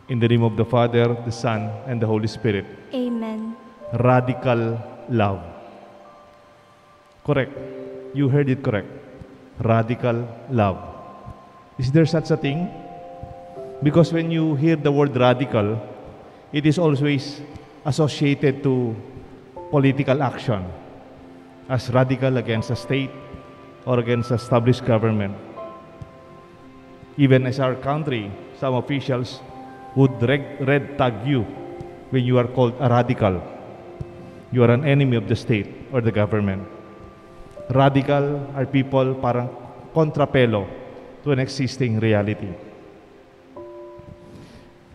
In the name of the Father, the Son, and the Holy Spirit. Amen. Radical love. Correct. You heard it correct. Radical love. Is there such a thing? Because when you hear the word radical, it is always associated to political action as radical against a state or against established government. Even as our country, some officials would red tag you when you are called a radical. You are an enemy of the state or the government. Radical are people parang kontrapelo to an existing reality.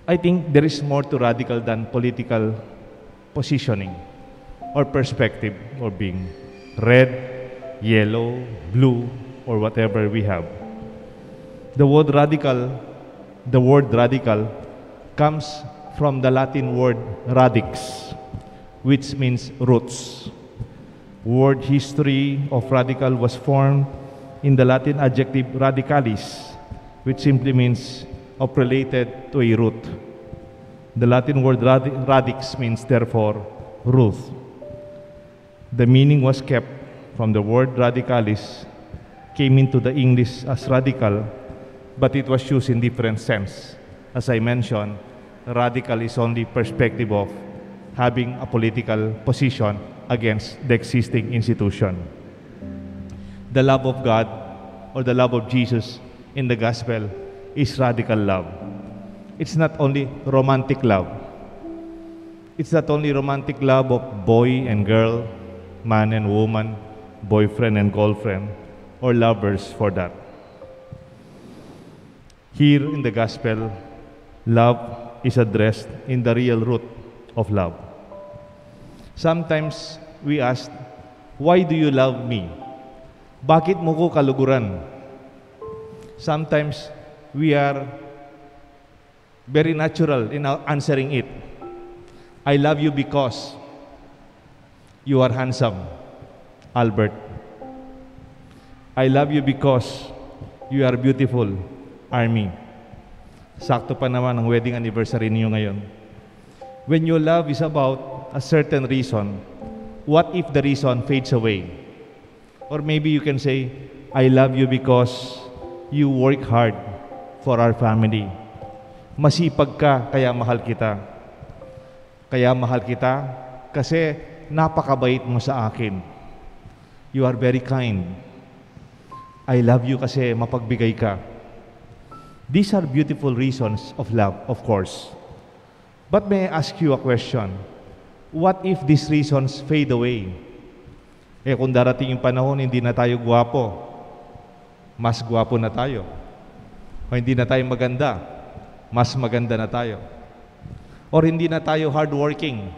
I think there is more to radical than political positioning or perspective or being red, yellow, blue, or whatever we have. The word radical comes from the Latin word radix, which means roots. Word history of radical was formed in the Latin adjective radicalis, which simply means of related to a root. The Latin word radix means therefore root. The meaning was kept from the word radicalis, came into the English as radical, but it was used in different sense. As I mentioned, radical is only perspective of having a political position against the existing institution. The love of God or the love of Jesus in the gospel is radical love. It's not only romantic love. It's not only romantic love of boy and girl, man and woman, boyfriend and girlfriend, or lovers for that. Here in the gospel, love is addressed in the real root of love. Sometimes we ask, why do you love me? Bakit mo ko kaluguran? Sometimes we are very natural in answering it. I love you because you are handsome, Albert. I love you because you are beautiful, Army. Sakto pa naman ang wedding anniversary niyo ngayon. When your love is about a certain reason, what if the reason fades away? Or maybe you can say, I love you because you work hard for our family. Masipag ka, kaya mahal kita. Kaya mahal kita kasi napakabait mo sa akin. You are very kind. I love you kasi mapagbigay ka. These are beautiful reasons of love, of course. But may I ask you a question? What if these reasons fade away? Kung darating yung panahon, hindi na tayo gwapo, mas gwapo na tayo. O hindi na tayo maganda, mas maganda na tayo. Or hindi na tayo hardworking,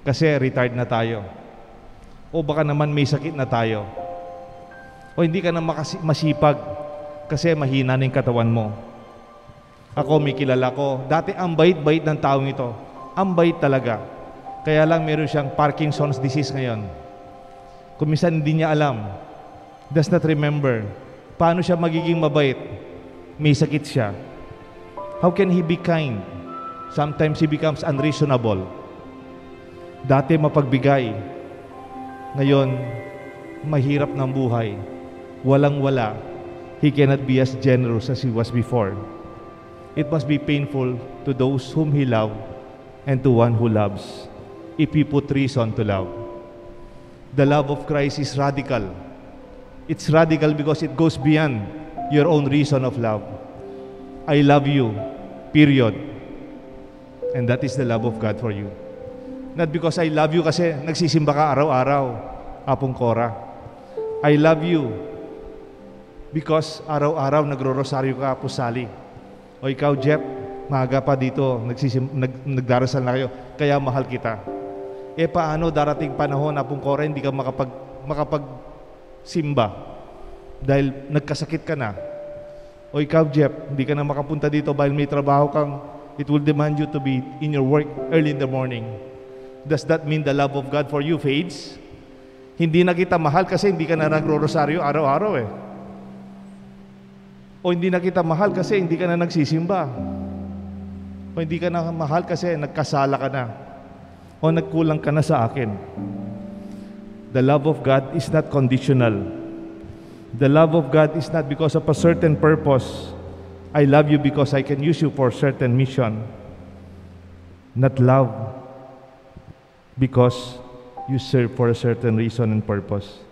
kasi retired na tayo. O baka naman may sakit na tayo. O hindi ka na masipag, kasi mahina na yung katawan mo. Ako, may kilala ko, dati ang bait-bait ng taong ito. Ang bait talaga. Kaya lang meron siyang Parkinson's disease ngayon. Kung minsan hindi niya alam, does not remember, paano siya magiging mabait? May sakit siya. How can he be kind? Sometimes he becomes unreasonable. Dati mapagbigay. Ngayon, mahirap ng buhay. Walang-wala. He cannot be as generous as he was before. It must be painful to those whom he loved and to one who loves, if he put reason to love. The love of Christ is radical. It's radical because it goes beyond your own reason of love. I love you, period. And that is the love of God for you. Not because I love you kasi nagsisimba ka araw-araw, Apong Cora. I love you because araw-araw nagro-rosaryo ka, Pusali. O ikaw, Jeff, maaga pa dito, nagdarasal na kayo, kaya mahal kita. Paano darating panahon, Apong Cora, hindi ka makapagsimba dahil nagkasakit ka na? O ikaw, Jeff, hindi ka na makapunta dito dahil may trabaho kang, it will demand you to be in your work early in the morning. Does that mean the love of God for you fades? Hindi na kita mahal kasi hindi ka na nagro-rosaryo araw-araw O hindi na kita mahal kasi hindi ka na nagsisimba. O hindi ka na mahal kasi nagkasala ka na. O nagkulang ka na sa akin. The love of God is not conditional. The love of God is not because of a certain purpose. I love you because I can use you for certain mission. Not love because you serve for a certain reason and purpose.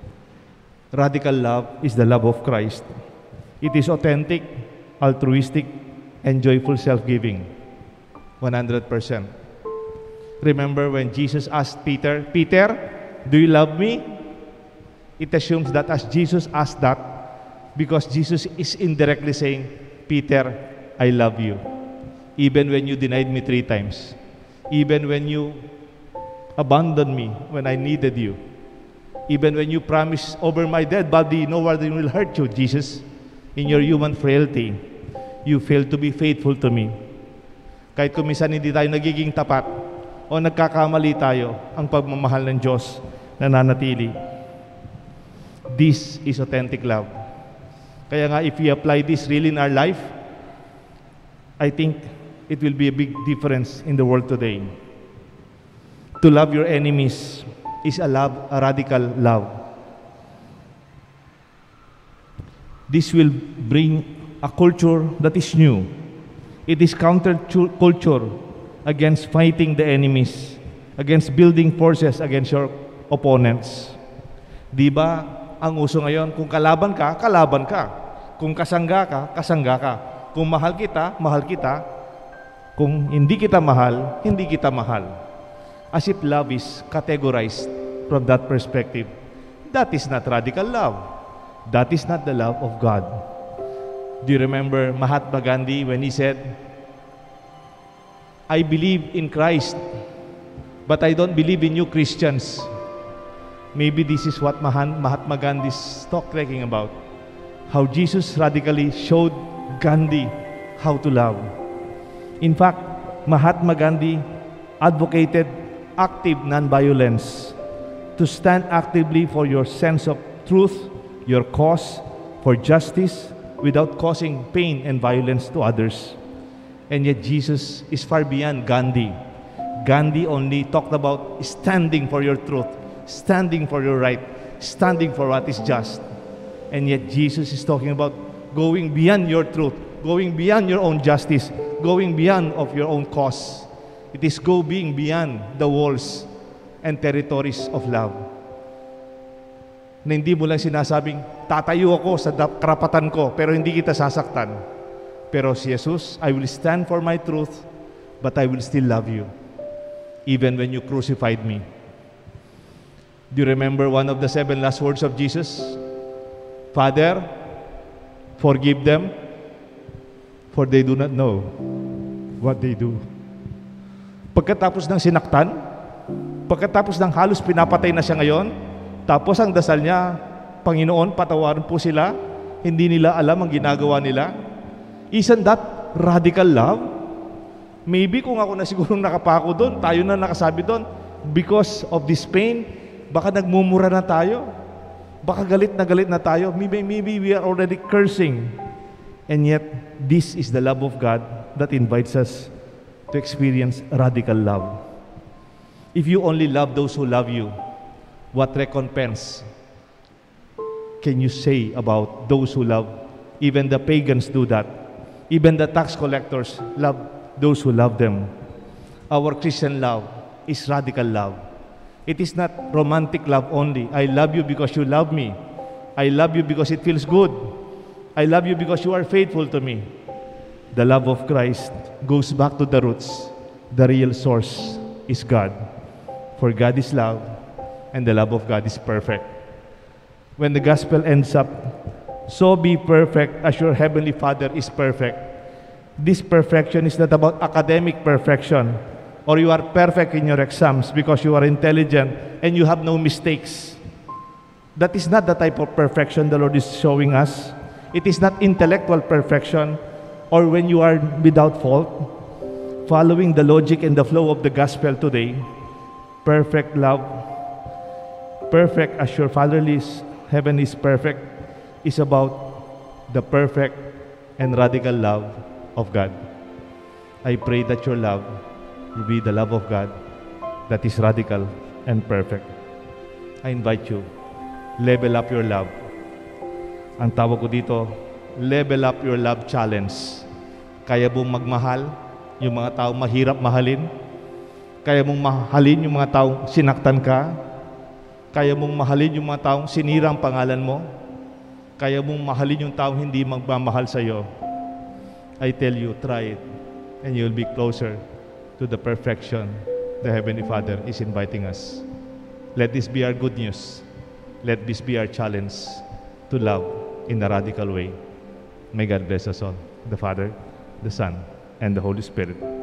Radical love is the love of Christ. It is authentic, altruistic, and joyful self-giving. 100%. Remember when Jesus asked Peter, Peter, do you love me? It assumes that as Jesus asked that, because Jesus is indirectly saying, Peter, I love you. Even when you denied me 3 times. Even when you abandoned me when I needed you. Even when you promised over my dead body, no one will hurt you, Jesus. In your human frailty, you failed to be faithful to me. Kahit kung minsan hindi tayo nagiging tapat o nagkakamali tayo, ang pagmamahal ng Diyos nananatili. This is authentic love. Kaya nga, if we apply this really in our life, I think it will be a big difference in the world today. To love your enemies is a radical love. This will bring a culture that is new. It is counter-culture against fighting the enemies, against building forces against your opponents. Di ba, ang uso ngayon, kung kalaban ka, kalaban ka. Kung kasangga ka, kasangga ka. Kung mahal kita, mahal kita. Kung hindi kita mahal, hindi kita mahal. As if love is categorized from that perspective. That is not radical love. That is not the love of God. Do you remember Mahatma Gandhi when he said, I believe in Christ, but I don't believe in you Christians. Maybe this is what Mahatma Gandhi is talking about. How Jesus radically showed Gandhi how to love. In fact, Mahatma Gandhi advocated active nonviolence, to stand actively for your sense of truth, your cause, for justice, without causing pain and violence to others. And yet Jesus is far beyond Gandhi. Gandhi only talked about standing for your truth, standing for your right, standing for what is just. And yet Jesus is talking about going beyond your truth, going beyond your own justice, going beyond of your own cause. It is going beyond the walls and territories of love. Na hindi mo lang sinasabing, tatayo ako sa karapatan ko, pero hindi kita sasaktan. Pero si Jesus, I will stand for my truth, but I will still love you, even when you crucified me. Do you remember one of the 7 last words of Jesus? Father, forgive them, for they do not know what they do. Pagkatapos ng sinaktan, pagkatapos ng halos pinapatay na siya ngayon, tapos ang dasal niya, Panginoon, patawarin po sila, hindi nila alam ang ginagawa nila. Isn't that radical love? Maybe kung ako na siguro nakapako doon, tayo na nakasabi doon, because of this pain, baka nagmumura na tayo, baka galit na tayo, maybe we are already cursing. And yet, this is the love of God that invites us to experience radical love. If you only love those who love you, what recompense can you say about those who love? Even the pagans do that. Even the tax collectors love those who love them. Our Christian love is radical love. It is not romantic love only. I love you because you love me. I love you because it feels good. I love you because you are faithful to me. The love of Christ goes back to the roots. The real source is God. For God is love, and the love of God is perfect. When the gospel ends up, so be perfect as your heavenly Father is perfect. This perfection is not about academic perfection, or you are perfect in your exams because you are intelligent and you have no mistakes. That is not the type of perfection the Lord is showing us. It is not intellectual perfection, or when you are without fault. Following the logic and the flow of the gospel today, perfect love, perfect as your Fatherly heaven is perfect, is about the perfect and radical love of God. I pray that your love will be the love of God that is radical and perfect. I invite you, level up your love. Ang tawag ko dito, level up your love challenge. Kaya mong magmahal yung mga taong mahirap mahalin? Kaya mong mahalin yung mga taong sinaktan ka? Kaya mong mahalin yung mga taong sinira ang pangalan mo? Kaya mong mahalin yung taong hindi magmamahal sa iyo? I tell you, try it, and you'll be closer to the perfection the Heavenly Father is inviting us. Let this be our good news. Let this be our challenge to love in a radical way. May God bless us all, the Father, the Son, and the Holy Spirit.